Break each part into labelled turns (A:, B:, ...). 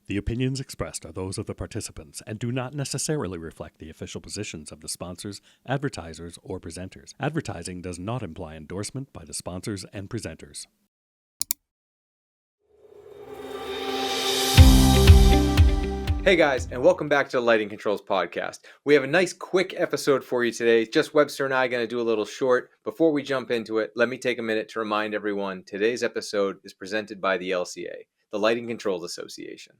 A: The opinions expressed are those of the participants and do not necessarily reflect the official positions of the sponsors, advertisers, or presenters. Advertising does not imply endorsement by the sponsors and presenters.
B: Hey guys, and welcome back to the Lighting Controls Podcast. We have a nice quick episode for you today. Just Webster and I are going to do a little short. Before we jump into it, let me take a minute to remind everyone today's episode is presented by the LCA, the Lighting Controls Association.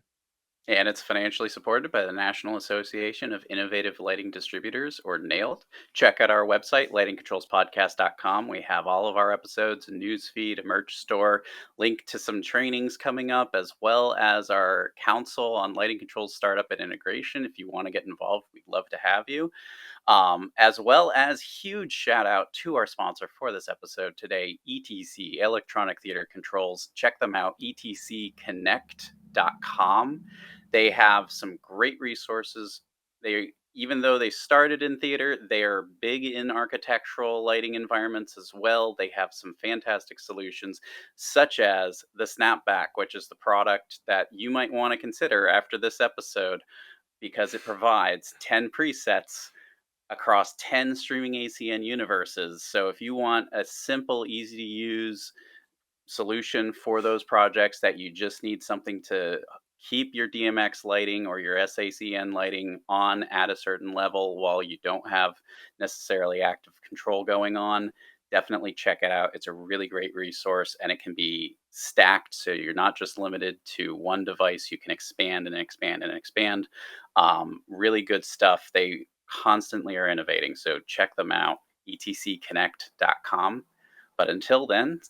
C: And it's financially supported by the National Association of Innovative Lighting Distributors, or NAILD. Check out our website, lightingcontrolspodcast.com. We have all of our episodes, a news feed, a merch store, link to some trainings coming up, as well as our council on lighting controls startup and integration. If you want to get involved, we'd love to have you. As well as huge shout out to our sponsor for this episode today, ETC, Electronic Theater Controls. Check them out, etcconnect.com. They have some great resources. Even though they started in theater, they are big in architectural lighting environments as well. They have some fantastic solutions, such as the Snapback, which is the product that you might want to consider after this episode, because it provides 10 presets across 10 streaming ACN universes. So if you want a simple, easy to use solution for those projects that you just need something to keep your DMX lighting or your sACN lighting on at a certain level while you don't have necessarily active control going on, definitely check it out. It's a really great resource, and it can be stacked, so you're not just limited to one device. You can expand and expand and expand. Really good stuff. They constantly are innovating, so check them out, etcconnect.com. But until then,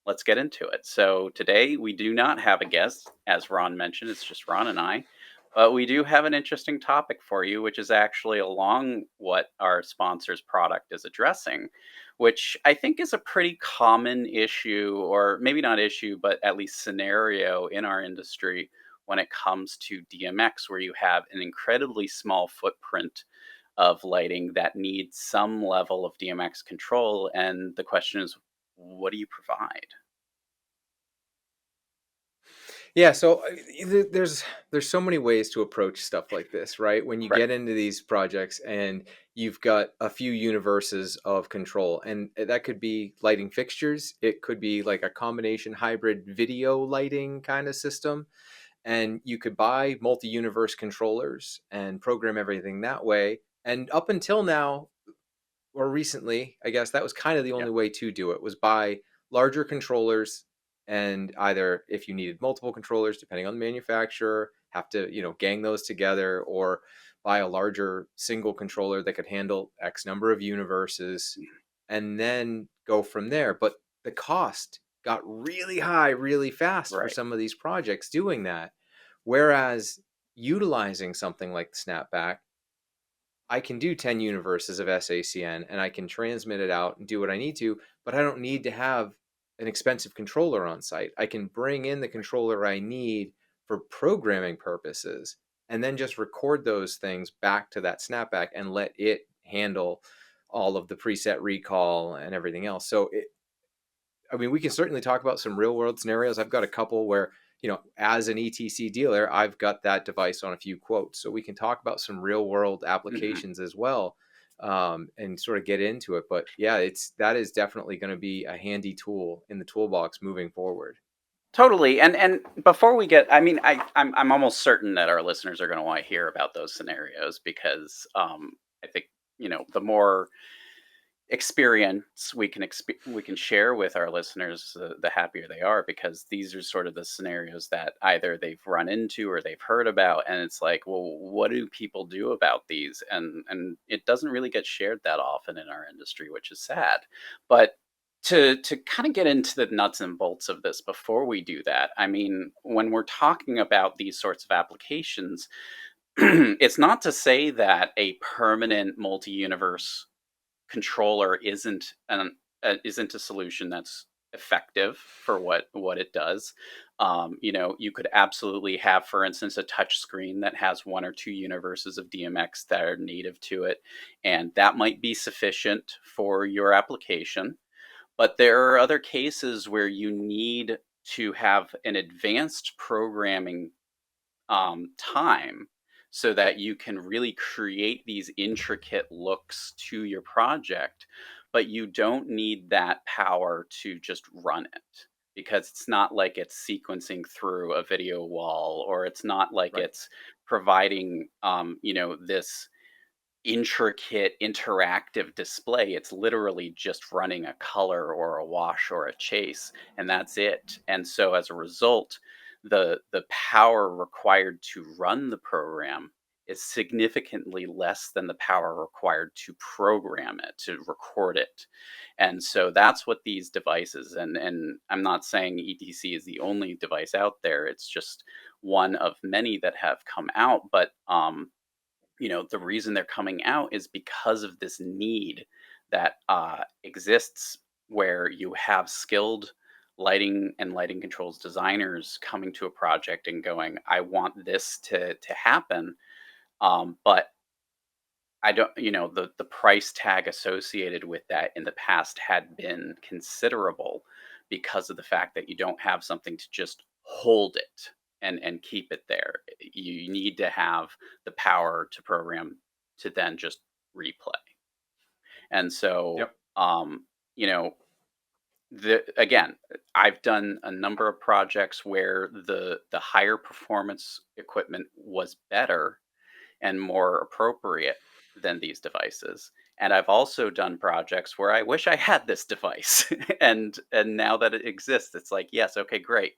C: let's get into it. So today we do not have a guest, as Ron mentioned. It's just Ron and I. But we do have an interesting topic for you, which is actually along what our sponsor's product is addressing, which I think is a pretty common issue, or maybe not issue, but at least scenario in our industry when it comes to DMX, where you have an incredibly small footprint of lighting that needs some level of DMX control. And the question is, what do you provide?
B: Yeah, so there's so many ways to approach stuff like this, right? When you get into these projects and you've got a few universes of control, and that could be lighting fixtures, it could be like a combination hybrid video lighting kind of system, and you could buy multi-universe controllers and program everything that way. And up until now, or recently, I guess that was kind of the only way to do it, was buy larger controllers, and either if you needed multiple controllers, depending on the manufacturer, have to, gang those together, or buy a larger single controller that could handle X number of universes, and then go from there. But the cost got really high really fast for some of these projects doing that. Whereas utilizing something like the Snapback, I can do 10 universes of sACN and I can transmit it out and do what I need to, but I don't need to have an expensive controller on site. I can bring in the controller I need for programming purposes and then just record those things back to that Snapback and let it handle all of the preset recall and everything else. So we can certainly talk about some real world scenarios. I've got a couple where, as an ETC dealer, I've got that device on a few quotes. So we can talk about some real world applications as well, and sort of get into it. But yeah, that is definitely going to be a handy tool in the toolbox moving forward.
C: Totally. And before we get, I'm almost certain that our listeners are going to want to hear about those scenarios, because I think, the more experience we can share with our listeners, the happier they are, because these are sort of the scenarios that either they've run into or they've heard about, and it's like, well, what do people do about these? And it doesn't really get shared that often in our industry, which is sad. But to kind of get into the nuts and bolts of this before we do that, when we're talking about these sorts of applications, it's not to say that a permanent multi-universe controller isn't a solution that's effective for what it does. You could absolutely have, for instance, a touch screen that has one or two universes of DMX that are native to it, and that might be sufficient for your application. But there are other cases where you need to have an advanced programming time so that you can really create these intricate looks to your project, but you don't need that power to just run it because it's not like it's sequencing through a video wall, or it's not like
B: Right.
C: it's providing, this intricate interactive display. It's literally just running a color or a wash or a chase, and that's it. And so as a result, the power required to run the program is significantly less than the power required to program it, to record it. And so that's what these devices, and I'm not saying ETC is the only device out there, it's just one of many that have come out. But the reason they're coming out is because of this need that exists, where you have skilled lighting and lighting controls designers coming to a project and going, I want this to happen. But I don't, the price tag associated with that in the past had been considerable because of the fact that you don't have something to just hold it and keep it there. You need to have the power to program to then just replay. And so,
B: Yep.
C: you know, again, I've done a number of projects where the higher performance equipment was better and more appropriate than these devices. And I've also done projects where I wish I had this device. And now that it exists, it's like, yes, okay, great.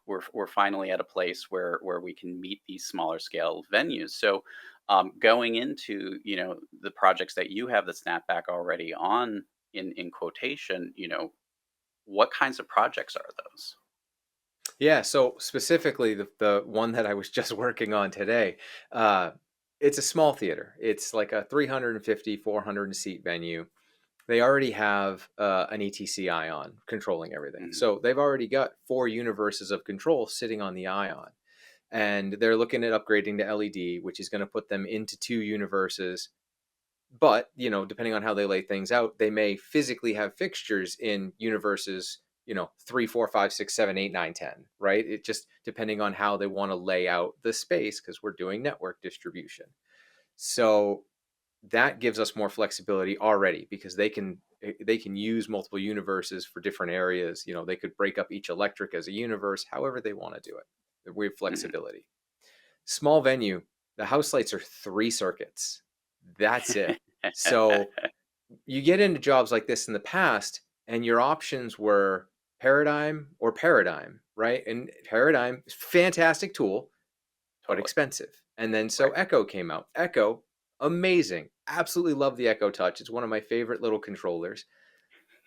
C: We're finally at a place where we can meet these smaller scale venues. So going into, the projects that you have the snapback already on in quotation, what kinds of projects are those?
B: Yeah, so specifically the one that I was just working on today, uh, it's a small theater. It's like a 350, 400 seat venue. They already have an ETC Ion controlling everything.
C: Mhm.
B: So they've already got 4 universes of control sitting on the Ion. And they're looking at upgrading to LED, which is going to put them into 2 universes. But, depending on how they lay things out, they may physically have fixtures in universes, 3, 4, 5, 6, 7, 8, 9, 10, right? It just depending on how they want to lay out the space, because we're doing network distribution. So that gives us more flexibility already, because they can use multiple universes for different areas. They could break up each electric as a universe, however they want to do it. We have
C: Mhm.
B: flexibility. Small venue, the house lights are 3 circuits. That's it. So you get into jobs like this in the past, and your options were Paradigm, right? And Paradigm, fantastic tool, but
C: Totally.
B: expensive. And then so
C: Right.
B: Echo came out. Echo, amazing. Absolutely love the Echo Touch. It's one of my favorite little controllers,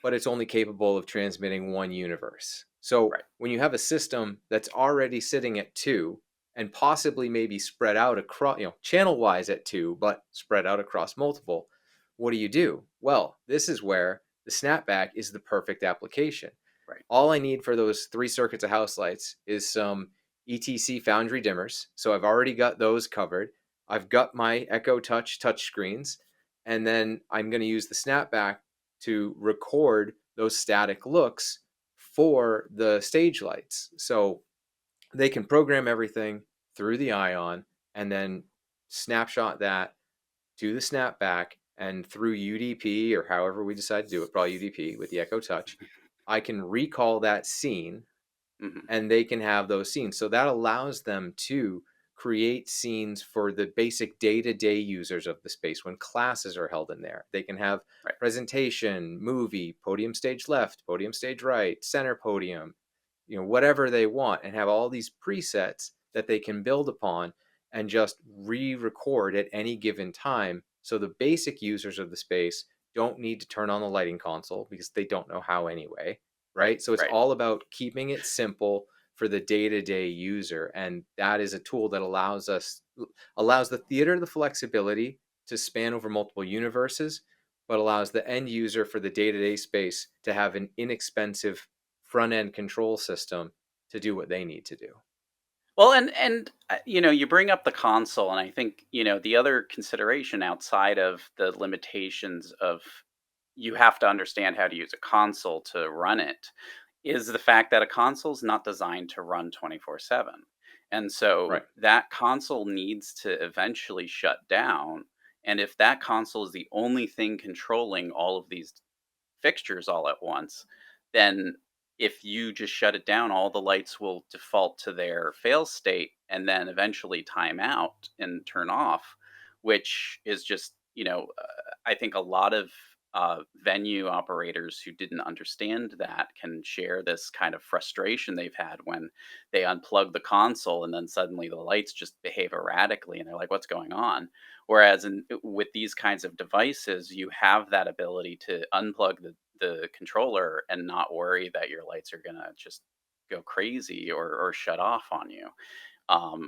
B: but it's only capable of transmitting 1 universe. So
C: Right.
B: when you have a system that's already sitting at 2 and possibly maybe spread out across, channel wise at 2, but spread out across multiple, what do? Well, this is where the snapback is the perfect application.
C: Right.
B: All I need for those 3 circuits of house lights is some ETC Foundry dimmers. So I've already got those covered. I've got my Echo Touch touchscreens, and then I'm going to use the snapback to record those static looks for the stage lights. So they can program everything through the Ion and then snapshot that to the snapback, and through UDP, or however we decide to do it, probably UDP with the Echo Touch, I can recall that scene,
C: Mhm.
B: and they can have those scenes. So that allows them to create scenes for the basic day-to-day users of the space when classes are held in there. They can have
C: Right.
B: presentation, movie, podium stage left, podium stage right, center podium, whatever they want, and have all these presets that they can build upon and just re-record at any given time. So the basic users of the space don't need to turn on the lighting console because they don't know how anyway,
C: Right.
B: right? So it's
C: Right.
B: all about keeping it simple for the day-to-day user, and that is a tool that allows the theater the flexibility to span over multiple universes, but allows the end user for the day-to-day space to have an inexpensive front end control system to do what they need to do.
C: Well, you bring up the console, and I think the other consideration outside of the limitations of you have to understand how to use a console to run it is the fact that a console is not designed to run 24/7. And so
B: Right.
C: that console needs to eventually shut down. And if that console is the only thing controlling all of these fixtures all at once, then if you just shut it down, all the lights will default to their fail state and then eventually time out and turn off, which is just, I think a lot of venue operators who didn't understand that can share this kind of frustration they've had when they unplug the console and then suddenly the lights just behave erratically and they're like, what's going on? Whereas with these kinds of devices, you have that ability to unplug the controller and not worry that your lights are gonna just go crazy or shut off on you,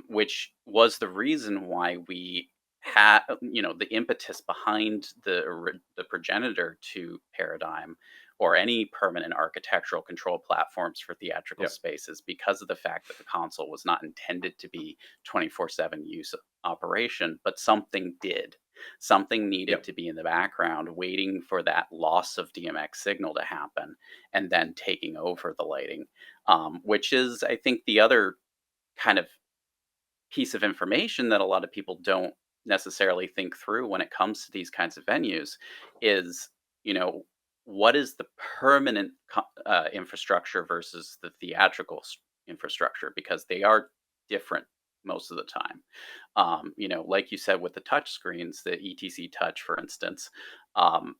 C: which was the reason why we had, the impetus behind the progenitor to Paradigm or any permanent architectural control platforms for theatrical
B: Yep.
C: spaces, because of the fact that the console was not intended to be 24/7 use operation, but something did. Something needed
B: Yep.
C: to be in the background waiting for that loss of DMX signal to happen and then taking over the lighting, which is, I think, the other kind of piece of information that a lot of people don't necessarily think through when it comes to these kinds of venues is, you know, what is the permanent infrastructure versus the theatrical infrastructure, because they are different most of the time. Like you said with the touch screens, the ETC Touch, for instance,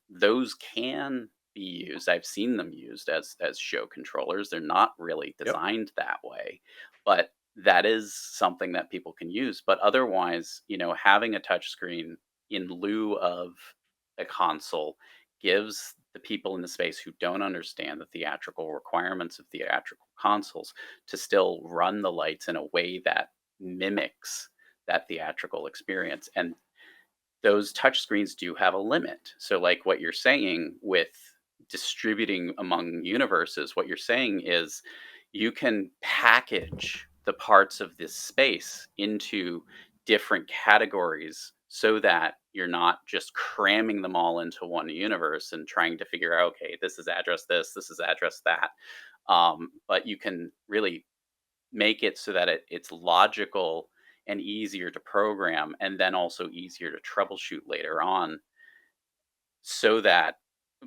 C: those can be used. I've seen them used as show controllers. They're not really
B: Yep.
C: designed that way, but that is something that people can use. But otherwise, having a touch screen in lieu of a console gives the people in the space who don't understand the theatrical requirements of theatrical consoles to still run the lights in a way that mimics that theatrical experience. And those touchscreens do have a limit. So, like what you're saying with distributing among universes, what you're saying is you can package the parts of this space into different categories so that you're not just cramming them all into one universe and trying to figure out, okay, this is address this is address that. But you can really make it so that it's logical and easier to program and then also easier to troubleshoot later on, so that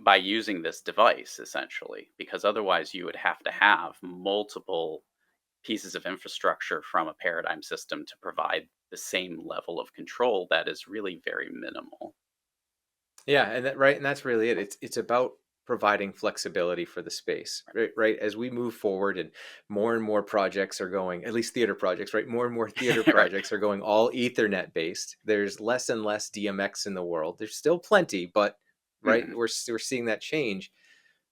C: by using this device essentially, because otherwise you would have to have multiple pieces of infrastructure from a paradigm system to provide the same level of control that is really very minimal.
B: Yeah, and that's really it. It's about providing flexibility for the space, right? Right. As we move forward and more projects are going, at least theater projects, right? More and more theater
C: Right.
B: projects are going all Ethernet based. There's less and less DMX in the world. There's still plenty, but right,
C: Mhm.
B: we're seeing that change.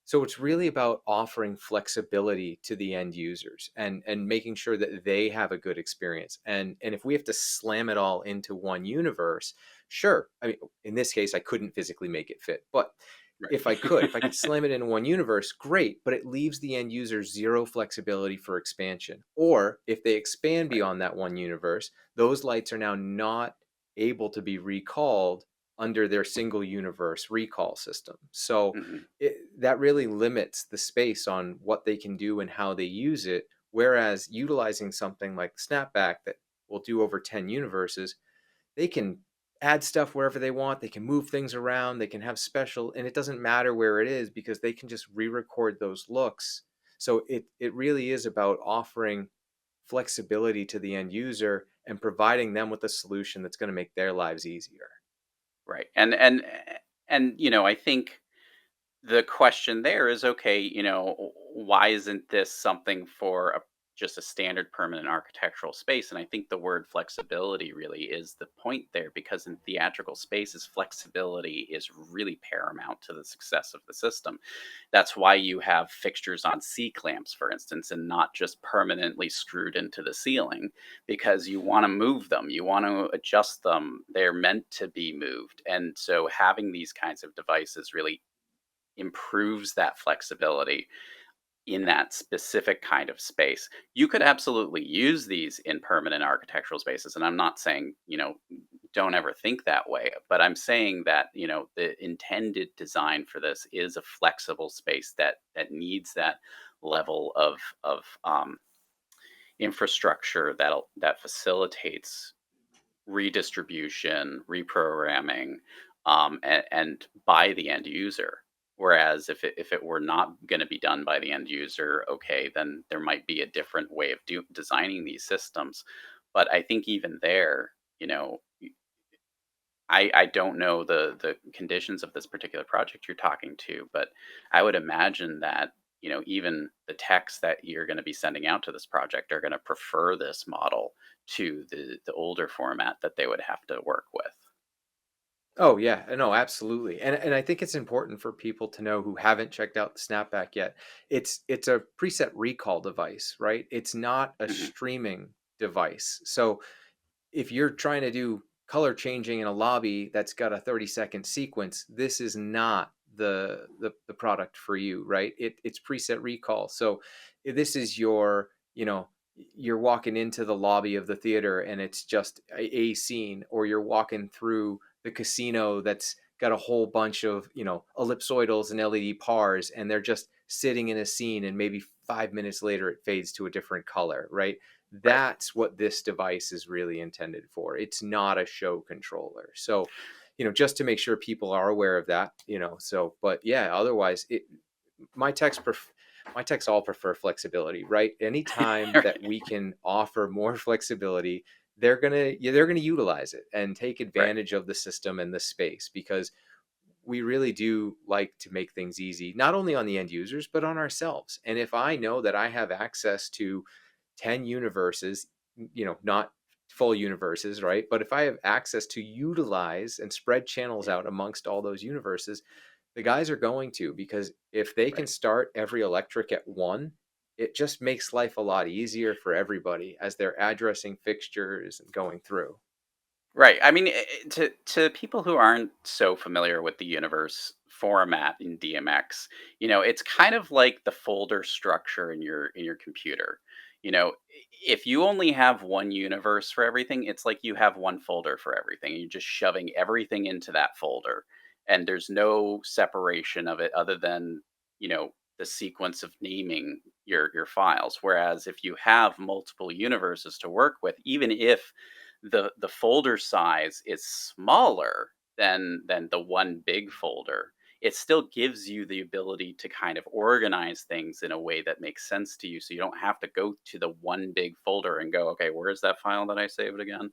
B: So it's really about offering flexibility to the end users and making sure that they have a good experience. And if we have to slam it all into one universe, sure. I mean, in this case, I couldn't physically make it fit, but if I
C: Right.
B: could slam it in one universe, great, but it leaves the end user zero flexibility for expansion. Or if they expand
C: Right.
B: beyond that one universe, those lights are now not able to be recalled under their single universe recall system. So
C: Mhm.
B: that really limits the space on what they can do and how they use it. Whereas utilizing something like Snapback that will do over 10 universes, they can add stuff wherever they want. They can move things around. They can have special, and it doesn't matter where it is because they can just re-record those looks. So it really is about offering flexibility to the end user and providing them with a solution that's going to make their lives easier.
C: Right. And I think the question there is, okay, why isn't this something for just a standard permanent architectural space? And I think the word flexibility really is the point there, because in theatrical spaces, flexibility is really paramount to the success of the system. That's why you have fixtures on C clamps, for instance, and not just permanently screwed into the ceiling, because you want to move them, you want to adjust them. They're meant to be moved. And so having these kinds of devices really improves that flexibility in that specific kind of space. You could absolutely use these in permanent architectural spaces. And I'm not saying, don't ever think that way, but I'm saying that, the intended design for this is a flexible space that needs that level of infrastructure that facilitates redistribution, reprogramming, and by the end user. Whereas if it were not going to be done by the end user, okay, then there might be a different way of designing these systems. But I think even there, you know, I don't know the conditions of this particular project you're talking to, but I would imagine that, you know, even the techs that you're going to be sending out to this project are going to prefer this model to the older format that they would have to work with.
B: Oh yeah, no, absolutely. And I think it's important for people to know who haven't checked out the Snapback yet. It's a preset recall device, right? It's not a
C: Hmm.
B: streaming device. So if you're trying to do color changing in a lobby that's got a 30-second sequence, this is not the product for you, right? It's preset recall. So this is your, you know, you're walking into the lobby of the theater and it's just a scene, or you're walking through the casino that's got a whole bunch of, you know, ellipsoidals and LED pars, and they're just sitting in a scene, and maybe 5 minutes later it fades to a different color, right?
C: Right.
B: That's what this device is really intended for. It's not a show controller. So, you know, just to make sure people are aware of that, you know. So, but yeah, otherwise my techs my techs all prefer flexibility, right? Anytime that
C: Right.
B: we can offer more flexibility, they're gonna utilize it and take
C: Right.
B: advantage of the system and the space, because we really do like to make things easy, not only on the end users, but on ourselves. And if I know that I have access to 10 universes, you know, not full universes, right? But if I have access to utilize and spread channels
C: Yeah.
B: out amongst all those universes, the guys are going to, because if they can
C: Right.
B: start every electric at one, it just makes life a lot easier for everybody as they're addressing fixtures and going through.
C: Right. I mean, to people who aren't so familiar with the universe format in DMX, you know, it's kind of like the folder structure in your computer. You know, if you only have one universe for everything, it's like you have one folder for everything. You're just shoving everything into that folder, and there's no separation of it other than, you know, the sequence of naming your files. Whereas if you have multiple universes to work with, even if the folder size is smaller than the one big folder, it still gives you the ability to kind of organize things in a way that makes sense to you, so you don't have to go to the one big folder and go, okay, where's that file that I saved again?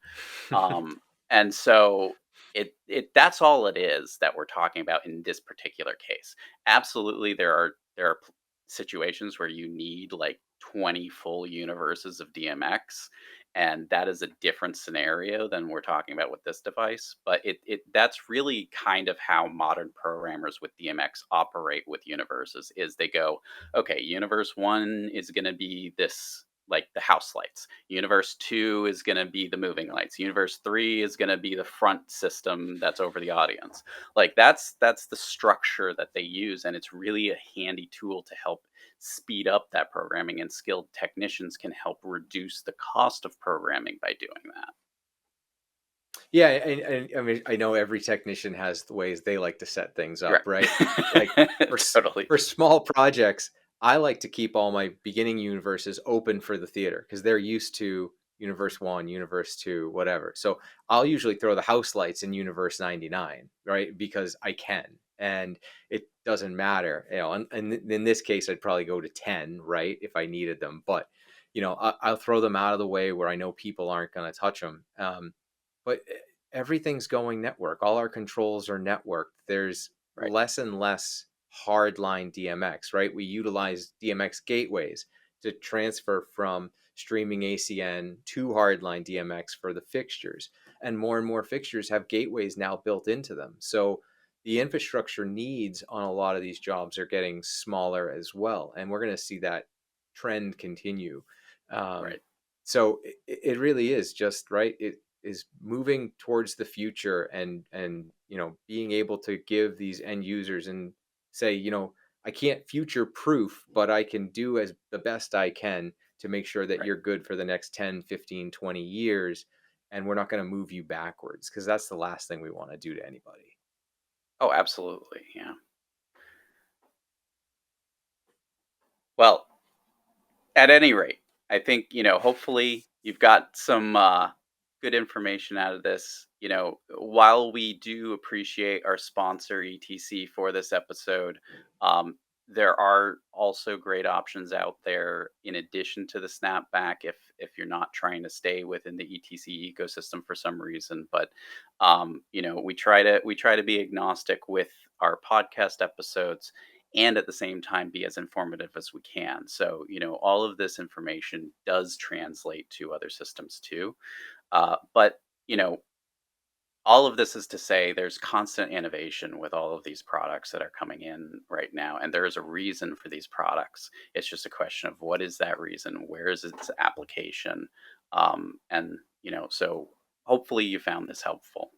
C: And so it that's all it is that we're talking about in this particular case. Absolutely, there are situations where you need like 20 full universes of DMX, and that is a different scenario than we're talking about with this device. But it that's really kind of how modern programmers with DMX operate with universes. Is they go, okay, universe one is going to be this, like the house lights. Universe 2 is going to be the moving lights. Universe 3 is going to be the front system that's over the audience. Like that's the structure that they use, and it's really a handy tool to help speed up that programming, and skilled technicians can help reduce the cost of programming by doing that.
B: Yeah, and I mean, I know every technician has the ways they like to set things up, right? Like
C: Right. Totally.
B: for small projects, I like to keep all my beginning universes open for the theater, because they're used to universe one, universe two, whatever. So I'll usually throw the house lights in universe 99, right? Because I can, and it doesn't matter, you know. And in this case, I'd probably go to 10, right, if I needed them. But you know, I'll throw them out of the way where I know people aren't going to touch them. But everything's going network. All our controls are networked. There's
C: Right.
B: less and less hardline DMX, right? We utilize DMX gateways to transfer from streaming ACN to hardline DMX for the fixtures. And more fixtures have gateways now built into them. So the infrastructure needs on a lot of these jobs are getting smaller as well. And we're going to see that trend continue. Um,
C: Right.
B: so it really is just right. It is moving towards the future, and you know, being able to give these end users and say, you know, I can't future proof, but I can do as the best I can to make sure that
C: Right.
B: you're good for the next 10, 15, 20 years, and we're not going to move you backwards, because that's the last thing we want to do to anybody.
C: Oh, absolutely. Yeah. Well, at any rate, I think, hopefully you've got some good information out of this. While we do appreciate our sponsor, ETC, for this episode, um, there are also great options out there in addition to the snapback if you're not trying to stay within the ETC ecosystem for some reason. But we try to be agnostic with our podcast episodes and at the same time be as informative as we can. So, all of this information does translate to other systems too. But, you know, all of this is to say there's constant innovation with all of these products that are coming in right now. And there is a reason for these products. It's just a question of what is that reason? Where is its application? So hopefully you found this helpful.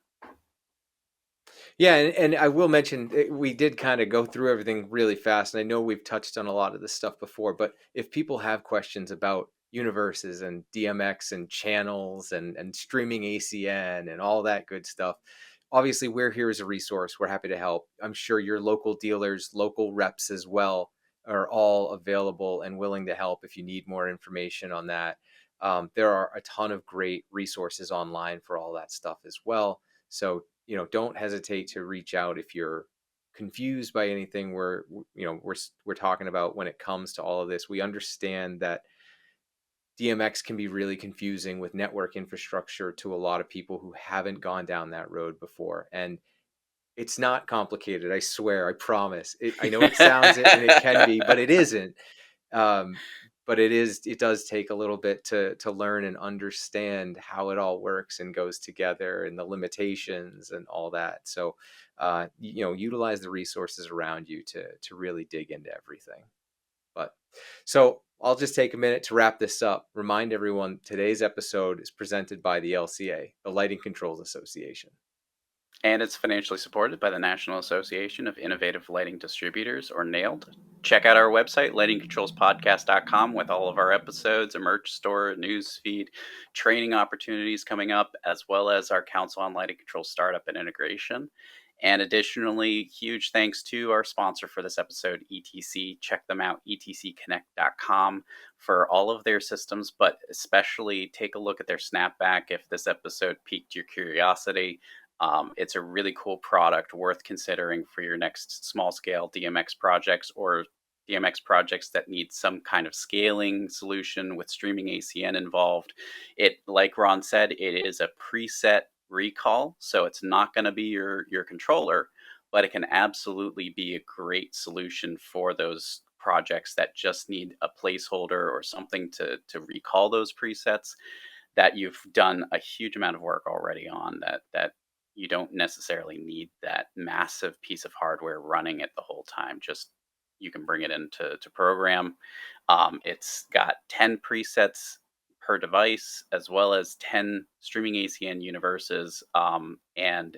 B: Yeah, and I will mention we did kind of go through everything really fast, and I know we've touched on a lot of this stuff before, but if people have questions about universes and DMX and channels and streaming ACN and all that good stuff, obviously we're here as a resource. We're happy to help. I'm sure your local dealers, local reps as well, are all available and willing to help if you need more information on that. There are a ton of great resources online for all that stuff as well. So, don't hesitate to reach out if you're confused by anything we're talking about when it comes to all of this. We understand that DMX can be really confusing with network infrastructure to a lot of people who haven't gone down that road before. And it's not complicated. I swear, I promise. I know it sounds it and it can be, but it isn't. Um, but it does take a little bit to learn and understand how it all works and goes together and the limitations and all that. So, utilize the resources around you to really dig into everything. But so I'll just take a minute to wrap this up. Remind everyone today's episode is presented by the LCA, the Lighting Controls Association.
C: And it's financially supported by the National Association of Innovative Lighting Distributors, or NAILD. Check out our website, lightingcontrolspodcast.com, with all of our episodes, a merch store, news feed, training opportunities coming up, as well as our Council on Lighting Control startup and integration. And additionally, huge thanks to our sponsor for this episode, ETC. Check them out, etcconnect.com, for all of their systems, but especially take a look at their snapback if this episode piqued your curiosity. It's a really cool product worth considering for your next small scale DMX projects or DMX projects that need some kind of scaling solution with streaming ACN involved. Like Ron said, it is a preset recall, so it's not going to be your controller, but it can absolutely be a great solution for those projects that just need a placeholder or something to recall those presets that you've done a huge amount of work already on, that you don't necessarily need that massive piece of hardware running it the whole time. Just you can bring it into program. It's got 10 presets per device, as well as 10 streaming ACN universes, and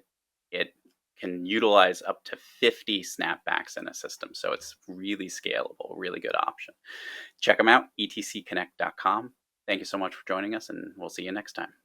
C: it can utilize up to 50 snapbacks in a system. So it's really scalable, really good option. Check them out, etcconnect.com. Thank you so much for joining us, and we'll see you next time.